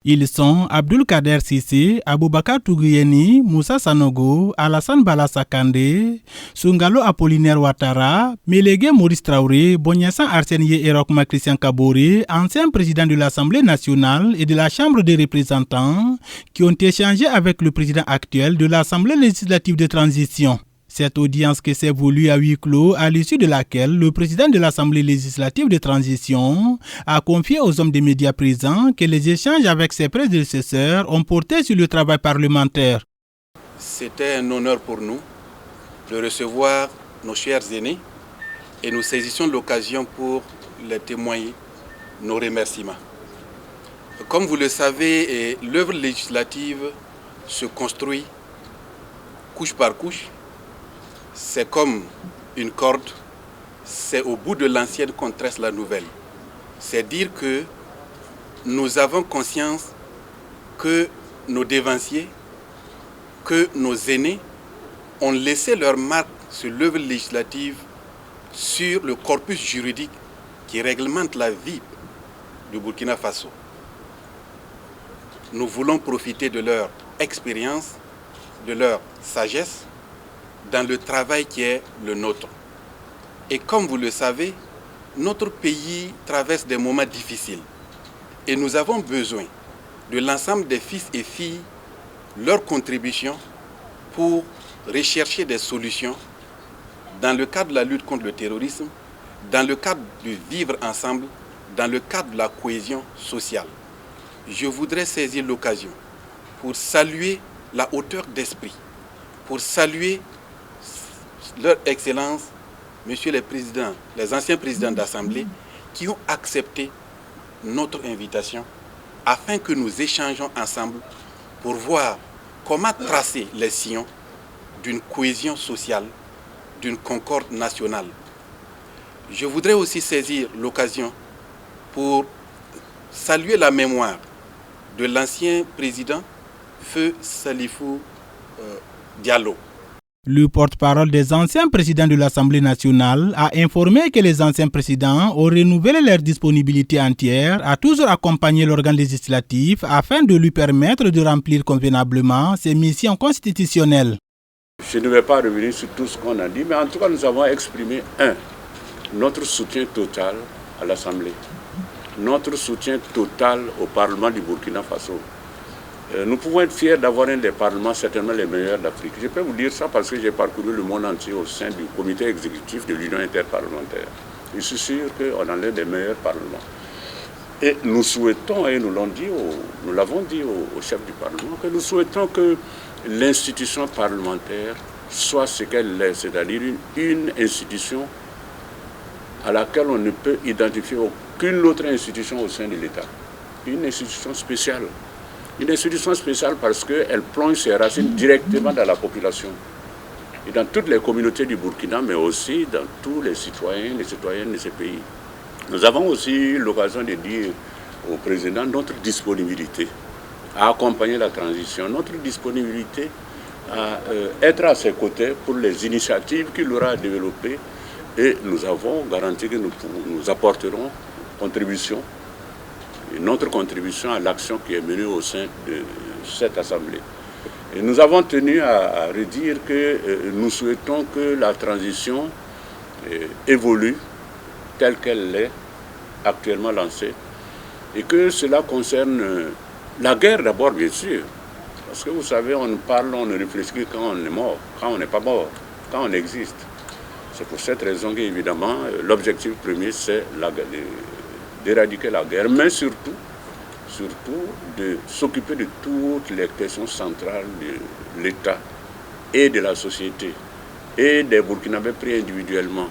Ils sont Abdul Kader Sissé, Aboubakar Touguyeni, Moussa Sanogo, Alassane Bala Sakandé, Sungalo Apollinaire Ouattara, Mélégué Maurice Traoré, Boniassan Arsène Erokma Christian Kaboré, ancien président de l'Assemblée nationale et de la Chambre des représentants, qui ont échangé avec le président actuel de l'Assemblée législative de transition. Cette audience qui s'est voulue à huis clos, à l'issue de laquelle le président de l'Assemblée législative de transition a confié aux hommes des médias présents que les échanges avec ses prédécesseurs ont porté sur le travail parlementaire. C'était un honneur pour nous de recevoir nos chers aînés et nous saisissons l'occasion pour les témoigner nos remerciements. Comme vous le savez, l'œuvre législative se construit couche par couche. C'est comme une corde, c'est au bout de l'ancienne qu'on tresse la nouvelle. C'est dire que nous avons conscience que nos dévanciers, que nos aînés ont laissé leur marque sur l'œuvre législative, sur le corpus juridique qui réglemente la vie du Burkina Faso. Nous voulons profiter de leur expérience, de leur sagesse, dans le travail qui est le nôtre. Et comme vous le savez, notre pays traverse des moments difficiles. Et nous avons besoin de l'ensemble des fils et filles, leur contribution pour rechercher des solutions dans le cadre de la lutte contre le terrorisme, dans le cadre du vivre ensemble, dans le cadre de la cohésion sociale. Je voudrais saisir l'occasion pour saluer la hauteur d'esprit, pour saluer leur Excellence, Messieurs les présidents, les anciens présidents d'Assemblée, qui ont accepté notre invitation afin que nous échangeons ensemble pour voir comment tracer les sillons d'une cohésion sociale, d'une concorde nationale. Je voudrais aussi saisir l'occasion pour saluer la mémoire de l'ancien président, Feu Salifou Diallo. Le porte-parole des anciens présidents de l'Assemblée nationale a informé que les anciens présidents ont renouvelé leur disponibilité entière à toujours accompagner l'organe législatif afin de lui permettre de remplir convenablement ses missions constitutionnelles. Je ne vais pas revenir sur tout ce qu'on a dit, mais en tout cas nous avons exprimé notre soutien total à l'Assemblée, notre soutien total au Parlement du Burkina Faso. Nous pouvons être fiers d'avoir un des parlements certainement les meilleurs d'Afrique. Je peux vous dire ça parce que j'ai parcouru le monde entier au sein du comité exécutif de l'Union interparlementaire. Je suis sûr qu'on a l'un des meilleurs parlements. Et nous souhaitons, et nous l'avons dit au chef du Parlement, que nous souhaitons que l'institution parlementaire soit ce qu'elle est, c'est-à-dire une institution à laquelle on ne peut identifier aucune autre institution au sein de l'État. Une institution spéciale. Une institution spéciale parce qu'elle plonge ses racines directement dans la population et dans toutes les communautés du Burkina, mais aussi dans tous les citoyens, les citoyennes de ce pays. Nous avons aussi eu l'occasion de dire au président notre disponibilité à accompagner la transition, notre disponibilité à être à ses côtés pour les initiatives qu'il aura développées et nous avons garanti que nous apporterons contribution. Notre contribution à l'action qui est menée au sein de cette Assemblée. Et nous avons tenu à redire que nous souhaitons que la transition évolue telle qu'elle est actuellement lancée et que cela concerne la guerre d'abord bien sûr. Parce que vous savez, on ne réfléchit que quand on est mort, quand on n'est pas mort, quand on existe. C'est pour cette raison qu'évidemment l'objectif premier c'est d'éradiquer la guerre, mais surtout de s'occuper de toutes les questions centrales de l'État et de la société et des Burkinabés pris individuellement.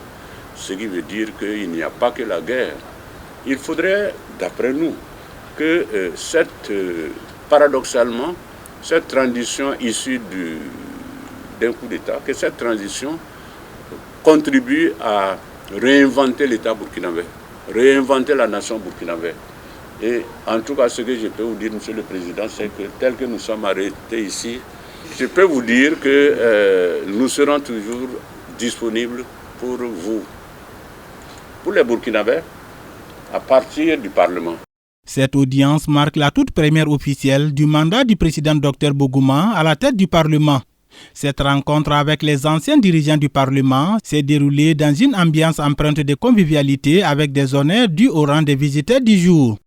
Ce qui veut dire qu'il n'y a pas que la guerre. Il faudrait, d'après nous, que paradoxalement, cette transition issue d'un coup d'État, que cette transition contribue à réinventer l'État burkinabé, réinventer la nation burkinabé. Et en tout cas, ce que je peux vous dire, Monsieur le Président, c'est que tel que nous sommes arrêtés ici, je peux vous dire que nous serons toujours disponibles pour vous, pour les Burkinabés, à partir du Parlement. Cette audience marque la toute première officielle du mandat du président Dr Bougouma à la tête du Parlement. Cette rencontre avec les anciens dirigeants du Parlement s'est déroulée dans une ambiance empreinte de convivialité avec des honneurs dus au rang des visiteurs du jour.